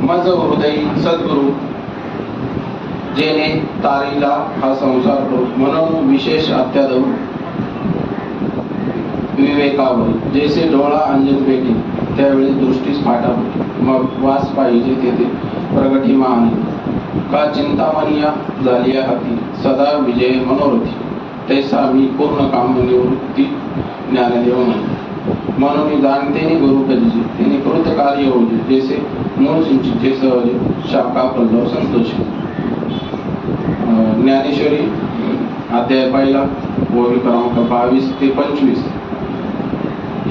मज हृदय सद्गुरु जेने तारीला हा संसार करू, म्हणून विशेष अत्यादव विवेकावर जैसे डोळा अंजन पेटी त्यावेळी दृष्टीस फाटा होती. मग वास पाहिजे तेथे प्रगटिमान का चिंतामणिया झाली हाती सदा विजय मनोरथी तैसा मी पूर्ण काम निवृत्ती ज्ञानदेव म्हणे. म्हणून जाणतेने गुरु करीचे तिने कृत कार्य होते जैसे मूळ सिंचिते सहज शाखा पल्लव संतोषी. ज्ञानेश्वरी अध्याय पहिला ओळी क्रमांक 22 ते 25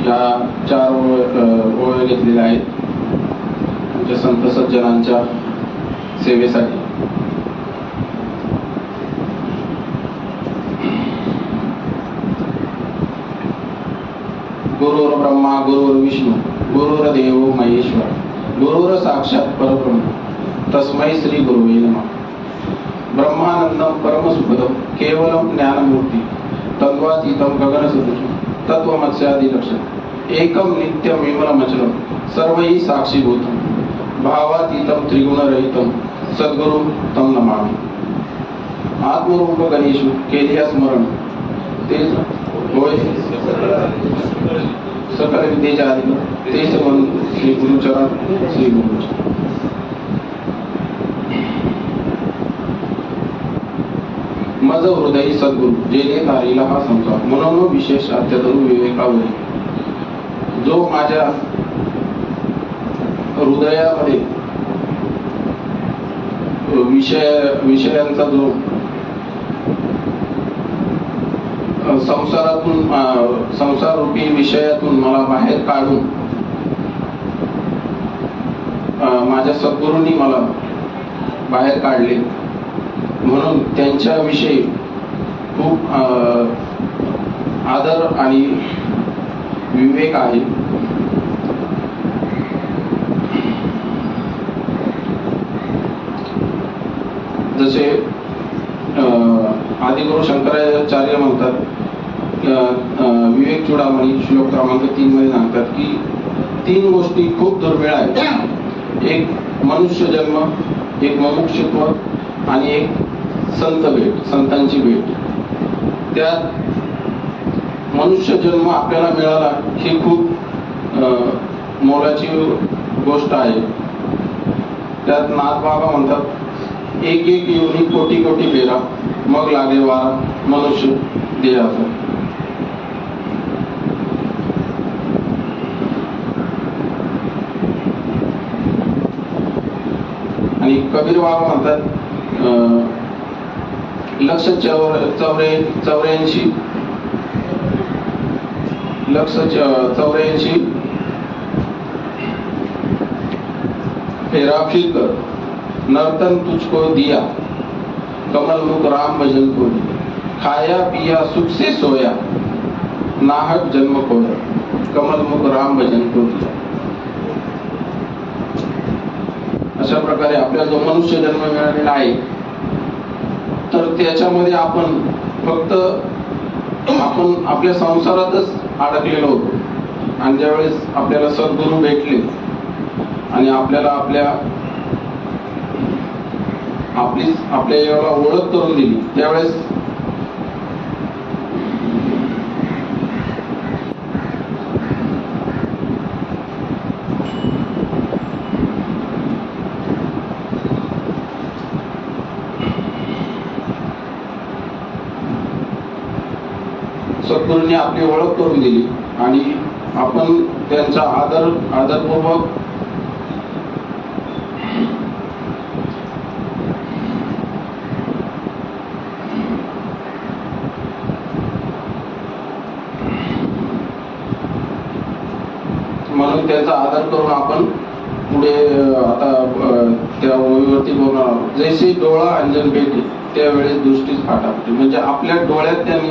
या 4 ओळी घेतलेल्या आहेत आमच्या संत सज्जनांच्या सेवेसाठी. गुरुर ब्रह्मा गुरुर विष्णू गुरुर देव महेश्वर गुरुर साक्षात परब्रह्म तस्मै श्री गुरुवे नमः. ब्रह्मानंदम परमसुखदम केवलम ज्ञानमूर्ती तद्वातीतम गगनसदृशम तत्वमत्स्यादि लक्षण एकम नित्यम विमलमचलम सर्वैः साक्षीभूतम भावातीतम त्रिगुणरहितम सद्गुरु तम नमामि. आत्मरूप गणेशु केलिया स्मरण तेच होय सकल विद्येच्या अधिक तेच म्हणून श्री गुरुचरण श्री गुरुचरण. मज हृदय सद्गुरु जेने तारीला हा संसार, म्हणून विशेष अत्यादर विवेकावरी जो माझ्या हृदयामध्ये विषयांचा जो संसार रूपी विषयातून मला बाहेर काढून माझ्या सद्गुरूंनी मला बाहेर काढले, म्हणून त्यांच्या विषयी खूप आदर आणि विवेक आहे. जसे आदिगुरु शंकराचार्य म्हणतात, विवेक चूडामणी श्लोक क्रमांक 3 मध्ये सांगतात की 3 गोष्टी खूप दुर्मिळ आहेत. एक मनुष्य जन्म, एक मुमुक्षुत्व आणि एक संत भेट, संतांची भेट. त्यात मनुष्य जन्म आपल्याला मिळाला ही खूप मोलाची गोष्ट आहे. त्यात नाथबाबा म्हणतात एक एक योनी कोटी कोटी फेरा मग लागे वारा मनुष्य देहाचा. आणि कबीर बाबा म्हणतात लक्ष 84 फेरा फिर कर नर्तन तुझको दिया कमल मुख राम भजन को खाया पिया सुख से सोया नाहक जन्म खोया कमल मुख राम भजन को दिया. अशा प्रकारे आपल्याला जो मनुष्य जन्म मिळालेला आहे तर त्याच्यामध्ये आपण फक्त आपल्या संसारातच अडकलेलो होतो. आणि ज्यावेळेस आपल्याला सद्गुरू भेटले आणि आपल्याला आपल्या याला ओळख करून दिली, त्यावेळेस सद्गुरूंनी आपली ओळख करून दिली आणि आपण त्यांचा आदरपूर्वक म्हणून त्याचा आदर करून आपण पुढे आता त्या ओळीवरती बोलणार आहोत. जैसे डोळा अंजन भेटे त्यावेळेस दृष्टीच फाटा होते. म्हणजे आपल्या डोळ्यात त्यांनी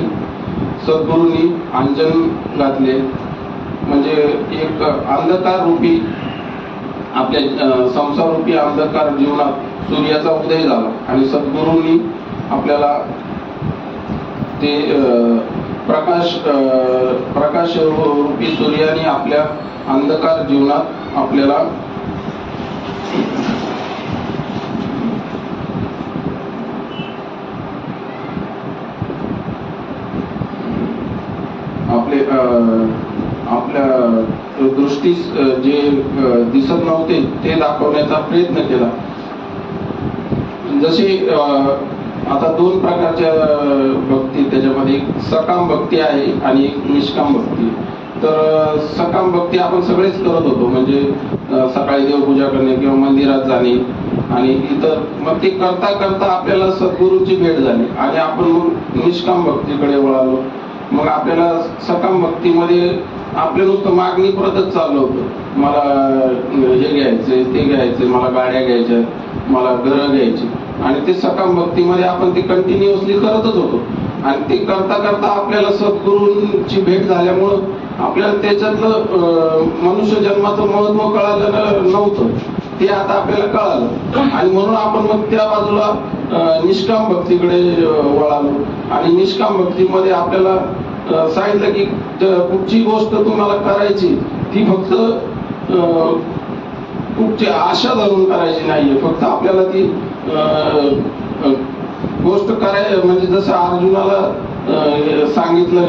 सद्गुरूंनी अंजन घातले, म्हणजे एक अंधकार रूपी आपल्या संसार रूपी अंधकार जीवनात सूर्याचा उदय झाला आणि सद्गुरूंनी आपल्याला ते प्रकाश रूपी सूर्याने आपल्या अंधकार जीवनात आपल्याला गोष्टी जे दिसत नव्हते ते दाखवण्याचा प्रयत्न केला. जसे आता दोन प्रकारच्या भक्ती, त्याच्यामध्ये एक सकाम भक्ती आहे आणि एक निष्काम भक्ती. तर सकाम भक्ती आपण सगळेच करत होतो, म्हणजे सकाळी देवपूजा करणे किंवा मंदिरात जाणे आणि इतर. मग ते करता करता आपल्याला सद्गुरूंची भेट झाली आणि आपण मग निष्काम भक्तीकडे वळालो. मग आपल्याला सकाम भक्तीमध्ये आपलं नुसतं मागणी परतच चाललं होतं. मला हे घ्यायचंय, ते घ्यायचंय, मला गाड्या घ्यायच्या, मला घरं घ्यायची. आणि ते सकाम भक्तीमध्ये आपण ते कंटिन्युअसली करतच होतो. आणि ते करता करता आपल्याला सद्गुरूंची भेट झाल्यामुळं आपल्याला त्याच्यातलं मनुष्य जन्माचं महत्व कळालं नव्हतं, ते आता आपल्याला कळालं. आणि म्हणून आपण मग त्या बाजूला निष्काम भक्तीकडे वळालो. आणि निष्काम भक्तीमध्ये आपल्याला सांगितलं की कुठची गोष्ट तुम्हाला करायची ती फक्त कुठची आशा धरून करायची नाहीये, फक्त आपल्याला ती गोष्ट म्हणजे जसं अर्जुनाला सांगितलं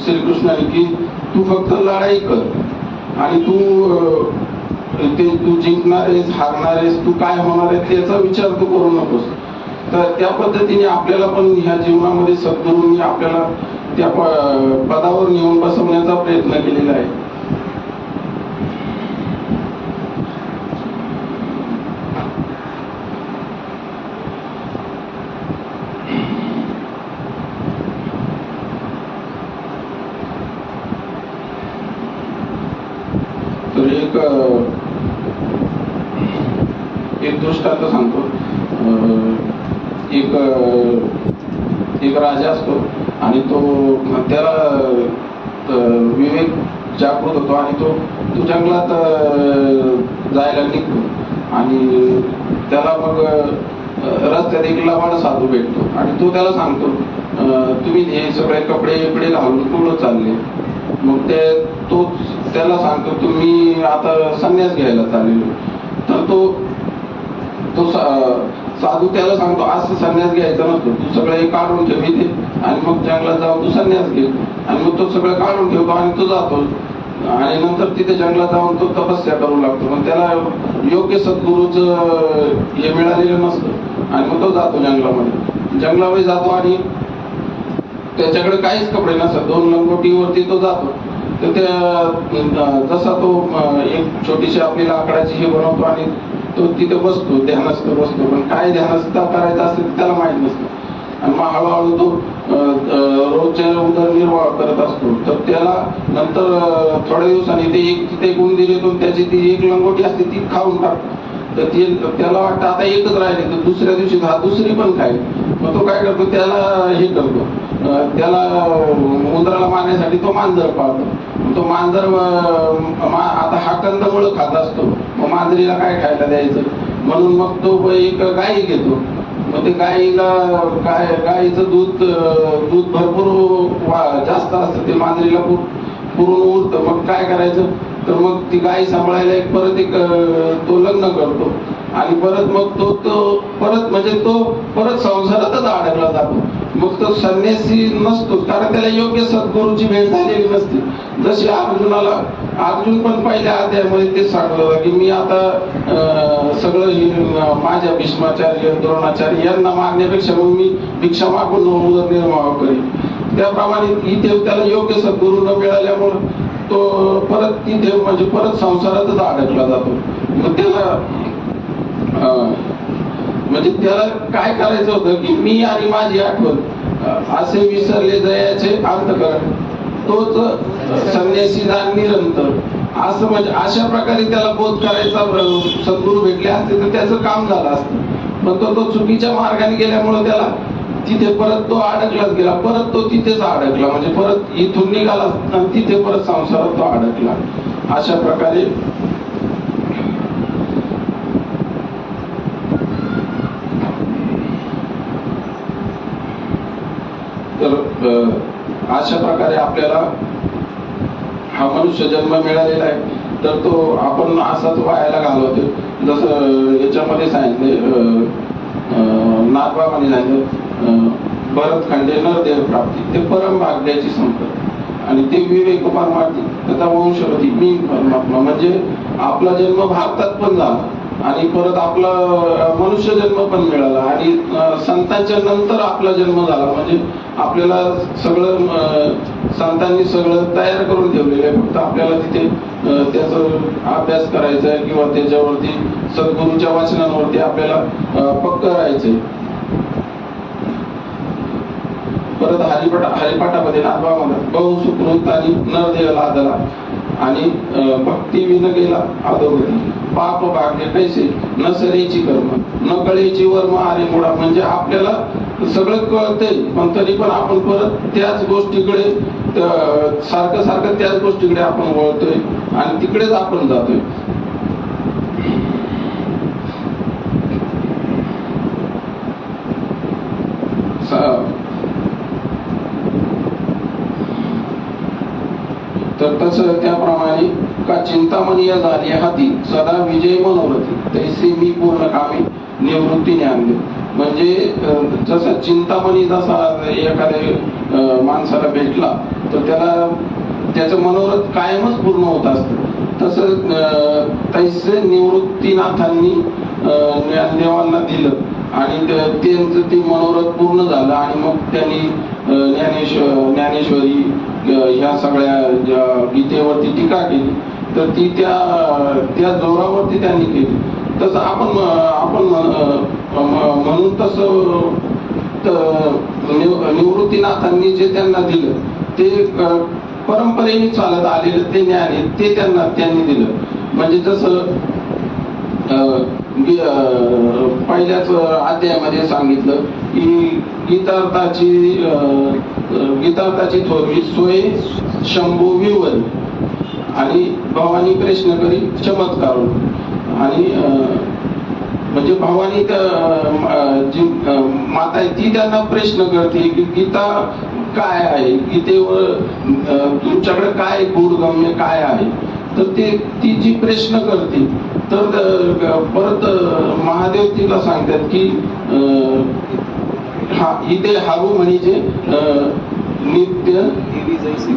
श्रीकृष्णाने की तू फक्त लढाई कर आणि तू जिंकणार आहेस, हारणार आहेस, तू काय होणार आहे त्याचा विचार तू करू नकोस. तर त्या पद्धतीने आपल्याला पण ह्या जीवनामध्ये सद्गुरूंनी आपल्याला त्या पदावर नेऊन बसवण्याचा प्रयत्न केलेला आहे. तर एक दृष्टांत सांगतो. एक राजा असतो आणि त्याला विवेक जागृत होतो आणि तो जंगलात जायला निघतो. आणि त्याला मग रस्त्यात एक लबाड साधू भेटतो आणि तो त्याला सांगतो तुम्ही हे सगळे कपडे बिपडे घालून कुठं चालले. मग तो त्याला सांगतो तुम्ही आता संन्यास घ्यायला चाललेलो. तर तो साधू त्याला सांगतो असं संन्यास घ्यायचा नसतो, तू सगळं हे काढून ठेव इथे आणि मग जंगलात जाऊन तू संन्यास घे. आणि मग तो सगळं काढून ठेवतो आणि तो जातो आणि नंतर तिथे जंगलात जाऊन तो तपस्या करू लागतो. पण त्याला योग्य सद्गुरूच हे मिळालेलं नसतं आणि मग तो जातो जंगलामध्ये जातो आणि त्याच्याकडे काहीच कपडे नसतात, 2 लंगोटीवरती तो जातो. तर जसा तो एक छोटीशी आपली लाकडाची हे बनवतो आणि तो तिथे बसतो, ध्यानस्थ बसतो. पण काय ध्यानस्थ करायचं असतं त्याला माहित नसतं. आणि मग हळूहळू तो रोजच्या उदरनिर्वाह करत असतो. तर त्याला नंतर थोड्या दिवसांनी तिथे एक उंदीर येतो, त्याची ती एक लंगोटी असते ती खाऊन टाकतो. तर त्याला वाटतं आता एकच राहिली, तर दुसऱ्या दिवशी दुसरी पण खाईल. मग तो काय करतो, त्याला हे करतो, त्याला उंदराला मारण्यासाठी तो मांजर पाळतो. तो मांजर आता हा कंदमुळं खात असतो, मग मांजरीला काय खायला द्यायचं म्हणून मग तो एक गाई घेतो. मग ते गाईचं दूध भरपूर जास्त असतं, ते मांजरीला पुरून उरतं. मग काय करायचं, तर मग ती गाय सांभाळायला तो लग्न करतो आणि परत मग तो परत संसारातच अडकला जातो. मग तो संन्यासी नसतो, कारण त्याला योग्य सद्गुरूची भेट झालेली नसते. जशी अर्जुन पण पहिल्या अध्यायामध्ये ते सांगलं की मी आता सगळं माझ्या भीष्माचार्य, द्रोणाचार्य यांना मारण्यापेक्षा मग मी भिक्षा मागून उदरनिर्वाह करेन. त्याप्रमाणे इथे त्याला योग्य सद्गुरू न मिळाल्यामुळे तो परत तिथे म्हणजे परत संसारातच अडकला जातो. मग त्याला काय करायचं होतं की मी आणि माझी आठवण असे विसरले जयाचे अंतकरण, तोच संन्यासीदा निरंतर, असं म्हणजे अशा प्रकारे त्याला बोध करायचा सद्गुरू भेटले असते तर त्याचं काम झालं असतं. पण तो चुकीच्या मार्गाने गेल्यामुळे त्याला तिथे परत तो अडकलाच गेला, परत तो तिथेच अडकला, म्हणजे परत इथून निघाला आणि तिथे परत संसारात तो अडकला. अशा प्रकारे आपल्याला हा मनुष्य जन्म मिळालेला आहे. तर तो आपण असाच वायाला घालवतो. जसं याच्यामध्ये सांगितले नागबाबांनी सांगितलं भरतखंडे नरदेह प्राप्ती, ते परम भाग्याची संपत्ती. आणि ते विवेक परमार्थी तथा वंशवती मी परमात्मा. म्हणजे आपला जन्म भारतात पण झाला आणि परत आपला मनुष्य जन्म पण मिळाला आणि संतांच्या नंतर आपला जन्म झाला. म्हणजे आपल्याला सगळं संतांनी सगळं तयार करून ठेवलेलं आहे, फक्त आपल्याला तिथे त्याचा अभ्यास करायचा आहे किंवा त्याच्यावरती सद्गुरूंच्या वाचनांवरती आपल्याला पक्क राहायचंय. परत हरिपाठामध्ये नाथबा म्हणतात बहु सुकृत आणि नरदेह लादला आणि भक्ती विन गेला अधोगती पाप भाग्य कैसे न सरेची कर्म न कळेची वर्म आरे मुळा. म्हणजे आपल्याला सगळं कळतंय पण तरी पण आपण परत त्याच गोष्टीकडे सारखं त्याच गोष्टीकडे आपण वळतोय आणि तिकडेच आपण जातोय. तर तसं त्याप्रमाणे का चिंतामणी या झाली हाती सदा विजय मनोरथी तैसे मी पूर्ण कामी निवृत्तीने आणले. म्हणजे जसा चिंतामणी जसा एखाद्या माणसाला भेटला तर त्याला त्याचं मनोरथ कायमच पूर्ण होत असतं, तसं तैसे निवृत्तीनाथांनी ज्ञानदेवांना दिलं आणि त्यांचं ते मनोरथ पूर्ण झालं आणि मग त्यांनी ज्ञानेश्वरी ह्या सगळ्या ज्या गीतेवरती टीका केली तर ती त्या जोरावरती त्यांनी केली. तसं आपण म्हणून तसं निवृत्तीनाथांनी जे त्यांना दिलं ते परंपरेने चालत आलेलं ते ज्ञान आहे ते त्यांनी दिलं. म्हणजे जसं पहिल्याच अध्यायामध्ये सांगितलं की गीतार्थाची थोरवी सोय शंभू विवर आणि भवानी प्रश्न करी चमत्कार. आणि म्हणजे भवानी जी माता आहे ती त्यांना प्रश्न करते की गीता काय आहे, गीतेवर तुमच्याकडे काय गूढगम्य काय आहे. तर ती जी प्रश्न करते तर परत महादेव तिला सांगतात की इथे हारू म्हणजे नित्य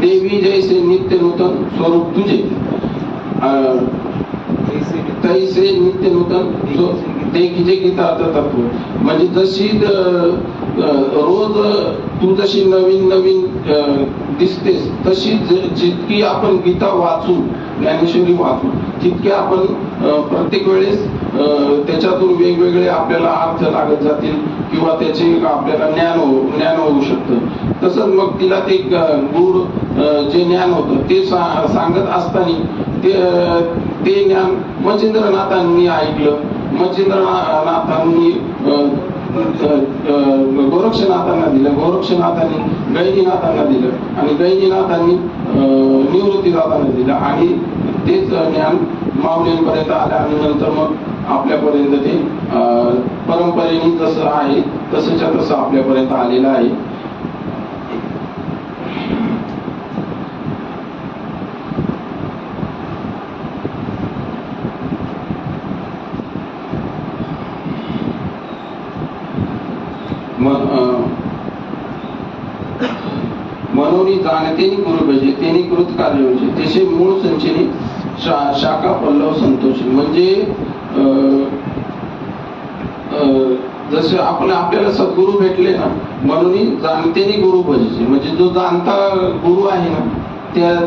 देवी जैसे नित्य नूतन स्वरूप तुझे तैसे नित्य नूतन देखीचे गीतार्थ तत्व. म्हणजे जशी रोज तू जशी नवीन दिसतेस तशी जितकी आपण गीता वाचू ज्ञानेश्वरी वाचू तितके आपण प्रत्येक वेळेस त्याच्यातून वेगवेगळे आपल्याला अर्थ लागत जातील किंवा त्याचे आपल्याला ज्ञान होऊ शकतं. तसंच मग तिला ते गूढ जे ज्ञान होतं ते सांगत असताना ते ज्ञान मच्छिंद्रनाथांनी ऐकलं. मच्छिंद्रनाथांनी गोरक्षनाथांना दिलं, गोरक्षनाथांनी गैनीनाथांना दिलं आणि गैनीनाथांनी निवृत्तीनाथांना दिलं आणि तेच ज्ञान माऊलींपर्यंत आलं आणि नंतर मग आपल्यापर्यंत ते परंपरेने जसं आहे तसंच्या तसं आपल्यापर्यंत आलेलं आहे. मनोनी जाणतेनी गुरुभजे तेनी कृत कार्य म्हणजे त्याचे मूळ संचिनी शाखा पल्लव संतोषी. म्हणजे जसे आपल्याला सद्गुरू भेटले ना म्हणून जाणतेनी गुरु भजायचे. म्हणजे जो जाणता गुरु आहे ना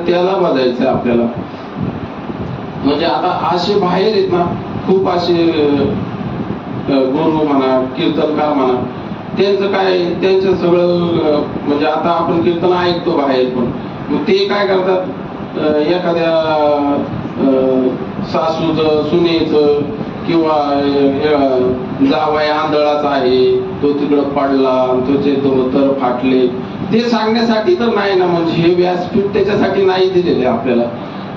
त्याला बजायचं आपल्याला. म्हणजे आता असे बाहेर आहेत ना खूप असे गुरु म्हणा कीर्तनकार म्हणा त्यांचं काय त्यांचं सगळं म्हणजे आता आपण कीर्तन ऐकतो बाहेर पण मग ते काय करतात एखाद्या सासूचं सुनेचं किंवा जावई आंधळाचा आहे तो तिकडं पडला त्याचे तर फाटले ते सांगण्यासाठी तर नाही ना. म्हणजे हे व्यासपीठ त्याच्यासाठी नाही दिलेले आपल्याला.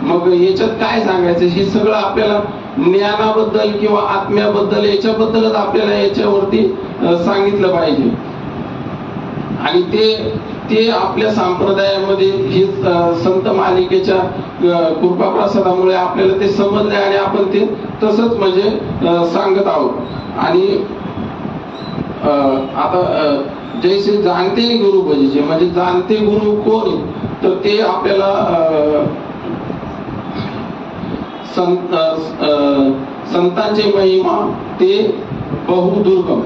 मग याच्यात काय सांगायचं हे सगळं आपल्याला ज्ञानाबद्दल किंवा आत्म्याबद्दल याच्याबद्दलच आपल्याला याच्यावरती सांगितलं पाहिजे. आणि ते आपल्या संप्रदायामध्ये ही संत मालिकेच्या कृपा प्रसादामुळे आपल्याला ते समजले आणि आपण ते तसंच म्हणजे सांगत आहोत. आणि आता जैसे जाणते गुरु भजीचे म्हणजे जाणते गुरु कोण तर ते आपल्याला संतांचे महिमा ते बहुदुर्गम,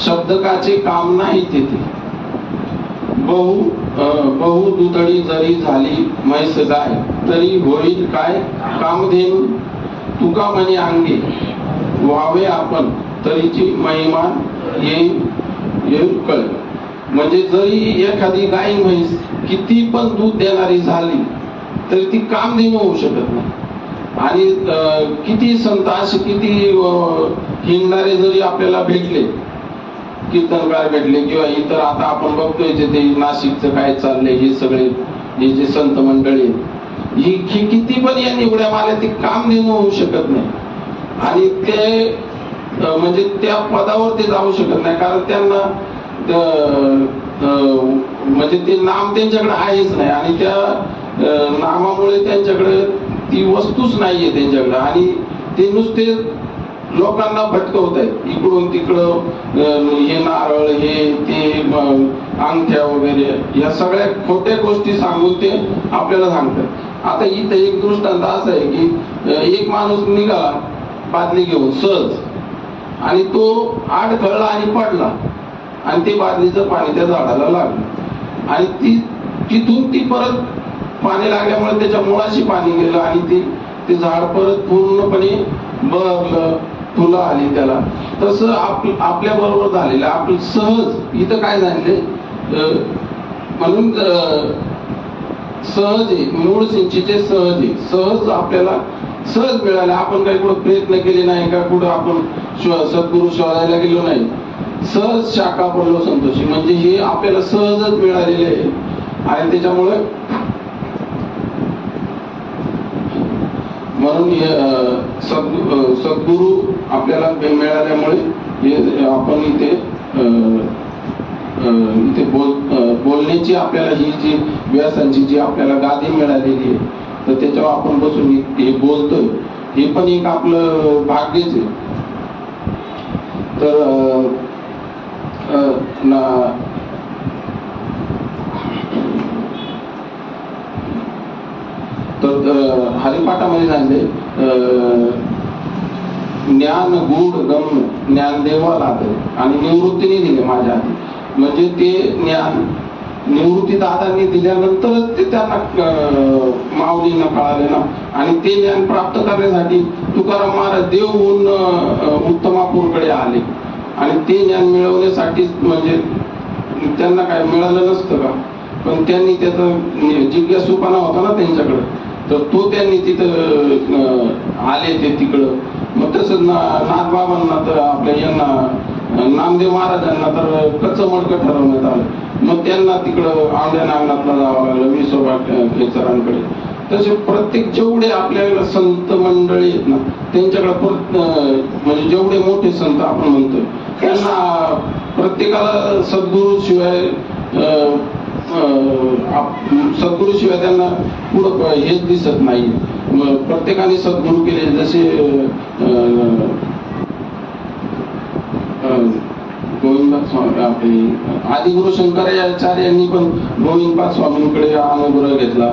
शब्दकाचे काम नाही तेथे. बहु दुधडी जरी झाली म्हैस गाय, तरी होईल काय कामधेनू. तुका म्हणे अंगे व्हावे आपण, तरीची महिमा येईल कळ. म्हणजे जरी एखादी गाय म्हैस किती पण दूध देणारी झाली तरी ती कामधेनू होऊ शकत नाही. आणि किती संत असे किती हिंडणारे जरी आपल्याला भेटले, कीर्तनकार भेटले किंवा इतर, आता आपण बघतोय ते नाशिकचं काय चाललंय, हे सगळे हे जे संत मंडळी ही किती पण यांनी उड्या मारल्या, ती कामधेनू होऊ शकत नाही. आणि ते म्हणजे त्या पदावर ते जाऊ शकत नाही, कारण त्यांना म्हणजे ते नाम त्यांच्याकडे आहेच नाही. आणि त्या नामामुळे त्यांच्याकडे ती वस्तूच नाहीये त्यांच्याकडे. आणि ते नुसते लोकांना भटकवत आहेत इकडून तिकडं, हे नारळ हे ते अंगठ्या वगैरे या सगळ्या खोट्या गोष्टी सांगून ते आपल्याला सांगतात. आता इथं एक दृष्टांत असं आहे की एक माणूस निघाला बादली घेऊन सहज, आणि तो आडखळला आणि पडला, आणि ते बादलीचं पाणी त्या झाडाला लागलं, आणि तिथून ती परत पाणी लागल्यामुळे त्याच्या मुळाशी पाणी गेलं, आणि ते झाड परत पूर्णपणे बहरलं, फुलं आली त्याला. तसं आपल्या बरोबर झालेलं आपलं सहज इथं काय झाले, म्हणून सहज आहे, मूळ सिंचीचे सहज आहे, सहज आपल्याला सहज मिळाले. आपण काही कुठं प्रयत्न केले नाही का, कुठं आपण सद्गुरू शोधायला गेलो नाही, सहज शाखा पडलो संतोषी. म्हणजे हे आपल्याला सहजच मिळालेले आहे. आणि त्याच्यामुळे म्हणून सद्गुरू आपल्याला मिळाल्यामुळे आपण इथे बोलण्याची आपल्याला ही जी व्यासांची जी आपल्याला गादी मिळालेली आहे, तर त्याच्यावर आपण बसून हे बोलतोय, हे पण एक आपलं भाग्यच आहे. तर हरिपाठामध्ये सांगले, ज्ञान गूढ गम्य ज्ञानदेवा लागले, आणि निवृत्तीने दिले माझ्या हाती. म्हणजे ते ज्ञान निवृत्ती दादांनी दिल्यानंतरच ते त्यांना माऊलींना कळाले ना. आणि ते ज्ञान प्राप्त करण्यासाठी तुकाराम महाराज देवहून उत्तमापूरकडे आले, आणि ते ज्ञान मिळवण्यासाठी म्हणजे त्यांना काय मिळालं नसतं का, पण त्यांनी त्याचा जिज्ञासूपणा होता ना त्यांच्याकडे, तर तो त्यांनी तिथं आले ते तिकडं. मग तसंच नाथबाबांना तर आपल्या यांना नामदेव महाराजांना तर कच्चं मडकं ठरवण्यात आलं. मग त्यांना तिकडं आंध्या नागनाथला जावं लागलं, विसोबा केसरांकडे. तसे प्रत्येक जेवढे आपल्याला संत मंडळी आहेत ना, त्यांच्याकडे म्हणजे जेवढे मोठे संत आपण म्हणतोय, त्यांना प्रत्येकाला सद्गुरू शिवाय त्यांना पुढं हेच दिसत नाही. प्रत्येकाने सद्गुरू केले, जसे गोविंदपाद स्वामी आपले आदिगुरु शंकराचार्य यांनी पण गोविंदपाद स्वामींकडे अनुग्रह घेतला.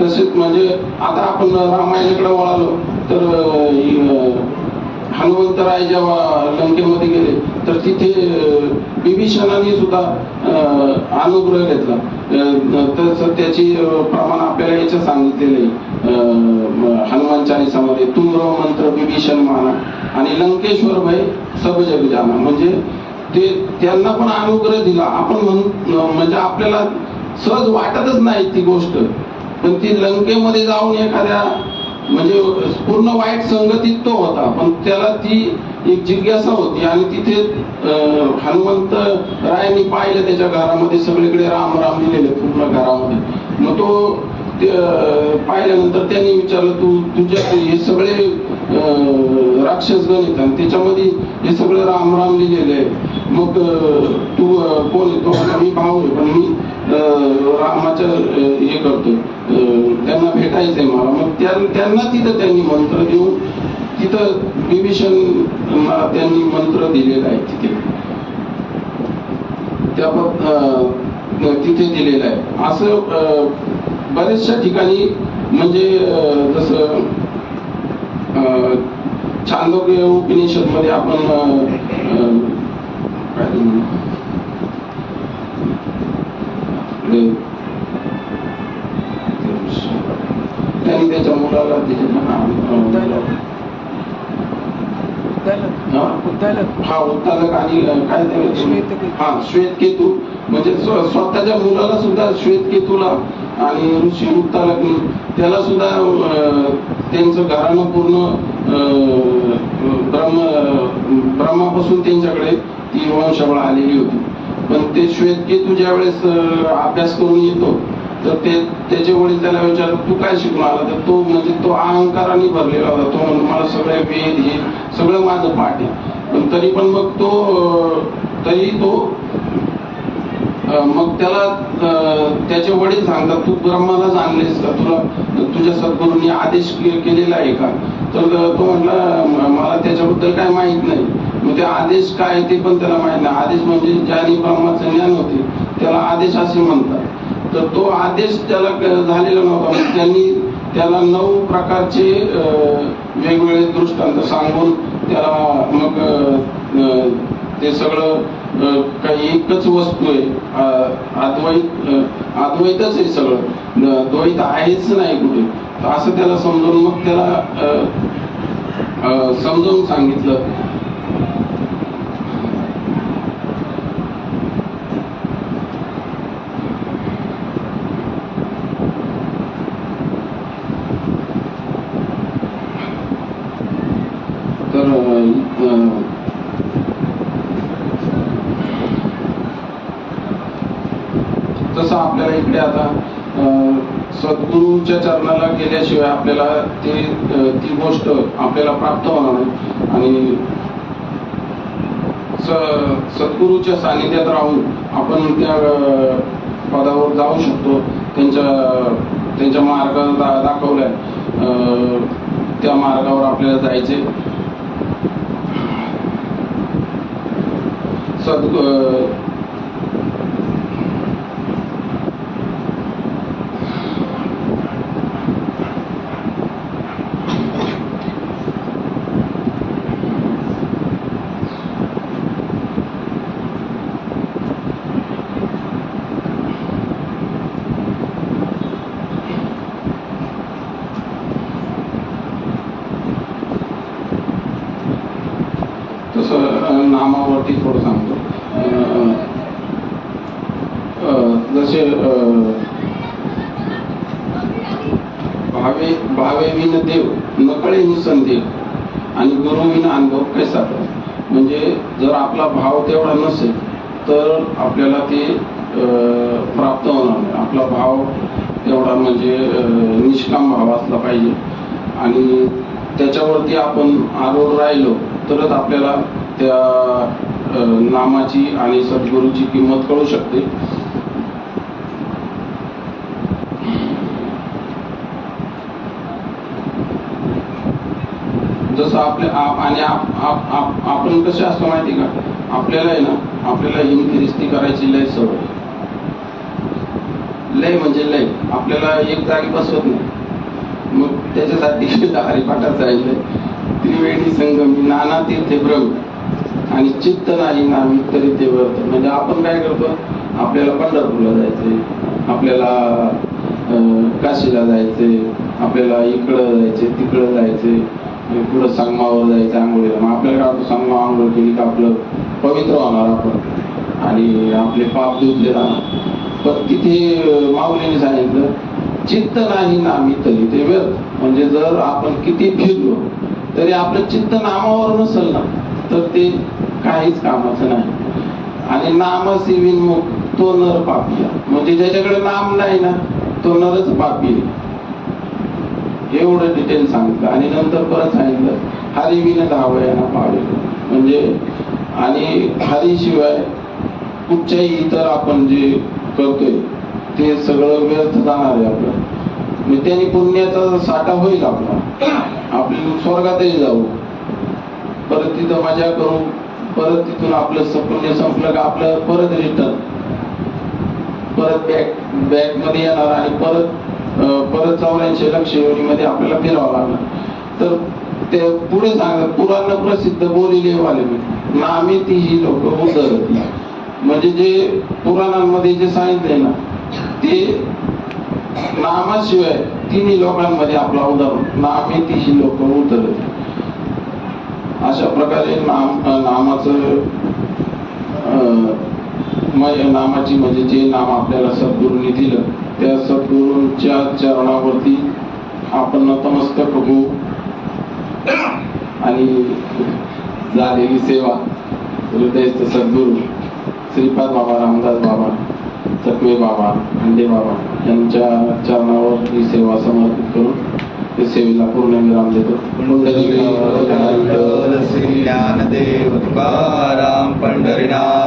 तसेच म्हणजे आता आपण रामायणाकडे वळालो तर हनुमंतराय जेव्हा लंकेमध्ये गेले तर तिथे विभीषणाने सुद्धा अनुग्रह घेतला. तर त्याची प्रमाण आपल्याला याच्या सांगितलेले हनुमान चालीसामध्ये, तुमरो मंत्र विभीषण माना आणि लंकेश्वर भय सब जग जाना. म्हणजे ते त्यांना पण अनुग्रह दिला. आपण म्हणजे आपल्याला सहज वाटतच नाही ती गोष्ट, पण ती लंकेमध्ये जाऊन एखाद्या म्हणजे पूर्ण वाईट संगतीत तो होता, पण त्याला ती एक जिज्ञासा होती. आणि तिथे हनुमंत रायांनी पाहिलं त्याच्या घरामध्ये सगळीकडे राम राम लिहिलेले पूर्ण घरामध्ये. मग तो पाहिल्यानंतर त्यांनी विचारलं, तुझ्या हे सगळे राक्षस गण आणि त्याच्यामध्ये हे सगळं राम राम लिहिलेलं आहे, मग तू कोण आहे? तो मी भाऊ आहे, पण मी रामाचं हे करतो, त्यांना भेटायचंय मला. मग त्यांना तिथं त्यांनी मंत्र देऊन तिथं विभीषण त्यांनी मंत्र दिलेला आहे तिथे. त्या तिथे दिलेलं आहे. असं बऱ्याचशा ठिकाणी म्हणजे जसं छांदोग्य उपनिषद मध्ये आपण त्यांनी त्याच्या मुलाला उत्तालक आणि काय श्वेतकेतू म्हणजे स्वतःच्या मुलाला सुद्धा श्वेतकेतूला आणि ऋषी उत्तालकनी त्याला सुद्धा त्यांचं घराणं पूर्ण ब्रह्मापासून त्यांच्याकडे ती वंशावळ आलेली होती. पण ते श्वेतकेतू ज्या वेळेस अभ्यास करून येतो तर त्याचे वडील त्याला विचारतात तू काय शिकून आला, तर तो म्हणजे तो अहंकाराने भरलेला होता. तो म्हणतो मला सगळे वेद हे सगळं माझं पाठ आहे. पण तरी पण मग तो मग त्याला त्याचे वडील सांगतात तू ब्रह्माला जाणलेस का, तुला तुझ्या सद्गुरूंनी आदेश केलेला आहे का. तर तो म्हटला मला त्याच्याबद्दल काय माहित नाही. मग ते आदेश काय ते पण त्याला माहित नाही. आदेश म्हणजे ज्याने ब्रह्माचं ज्ञान होते त्याला आदेश असे म्हणतात. तर तो आदेश त्याला झालेला नव्हता. त्यांनी त्याला 9 प्रकारचे वेगवेगळे दृष्टांत सांगून त्याला मग ते सगळं काही एकच वस्तू आहे, अद्वैतच आहे सगळं, द्वैत आहेच नाही कुठे, असं त्याला समजून मग त्याला समजावून सांगितलं. तसं आपल्याला इकडे आता सद्गुरूच्या चरणाला गेल्याशिवाय आपल्याला ती गोष्ट आपल्याला प्राप्त होणार नाही. आणि सद्गुरूच्या सानिध्यात राहून आपण त्या पदावर जाऊ शकतो. त्यांच्या मार्ग दाखवलाय, त्या मार्गावर आपल्याला जायचे. तसं नामावरती थोडं सांगतो. जसे भावे विन देव नकळे निसंदेव आणि गुरु विन अनुभव कैसा. म्हणजे जर आपला भाव तेवढा नसेल तर आपल्याला ते प्राप्त होणार नाही. आपला भाव तेवढा म्हणजे निष्काम भाव असला पाहिजे आणि त्याच्यावरती आपण आरूढ राहिलो तरच आपल्याला त्या नामाची आणि सद्गुरूची किंमत कळू शकते. जसं आपण कसे असतो माहिती का, आपल्याला आहे ना, आपल्याला हिमकिरिस्ती करायची लय सवय, लय म्हणजे लय. आपल्याला एक जागी बसवत नाही. मग त्याच्यासाठी हरिपाठात जायचंय, त्रिवेणी संगमी नाना तीर्थे भ्रम आणि चित्त नाही नामी तरी ते वर्त. म्हणजे आपण काय करतो, आपल्याला पंढरपूरला जायचंय, आपल्याला काशीला जायचंय, आपल्याला इकडं जायचंय, तिकडं जायचंय, पुढं संगमावर जायचं आंघोळीला. मग आपल्याला काय संगमा आंघोळ केली का आपलं पवित्र होणार आपण आणि आपले पाप धुतले जाणार. पण तिथे माऊलीने सांगितलं चित्त नाही नामी तरी ते व्यर्थ. म्हणजे जर आपण किती फिरलो तरी आपलं चित्त नामावर नसेल ना तर ते काहीच कामाचं नाही. आणि नामसी विन्मुख तो नर पापी. म्हणजे ज्याच्याकडे नाम नाही ना तो नरच पापी. एवढं डिटेल सांगितलं. आणि नंतर परत सांगितलं हरी विन धावया ना पावे. म्हणजे आणि हरीशिवाय कुठच्याही इतर आपण जे करतोय ते सगळं व्यर्थ जाणार आहे आपलं. म्हणजे त्यांनी पुण्याचा साठा होईल आपला, आपल्या स्वर्गातही जाऊ, परत तिथं मजा करू, परत तिथून आपलं पुण्य संपलं का आपलं परत रिटर्न परत बॅक मध्ये येणार आणि परत 84 लक्ष योनीमध्ये आपल्याला फिरावं लागणार. तर ते पुढे सांगतात, पुराण प्रसिद्ध बोलिले वाले नामे ती ही लोक उद्धरती. म्हणजे जे पुराणांमध्ये जे सांगितले ना ते नामाशिवाय तिन्ही लोकांमध्ये आपला उदाहरण नामे ती ही लोक उद्धरती. अशा प्रकारे नामाचं नामाची म्हणजे जे नाम आपल्याला सद्गुरूंनी दिलं त्या सद्गुरूंच्या चरणावरती आपण नतमस्तक होऊ आणि झालेली सेवा हृदयस्थ सद्गुरू श्रीपाद बाबा, रामदास बाबा, चकवे बाबा, अंडे बाबा यांच्या चरणावर ही सेवा समर्पित करून ते सेवेला पूर्ण विराम देतो. श्री ज्ञानदेव तुकाराम पंढरीनाथ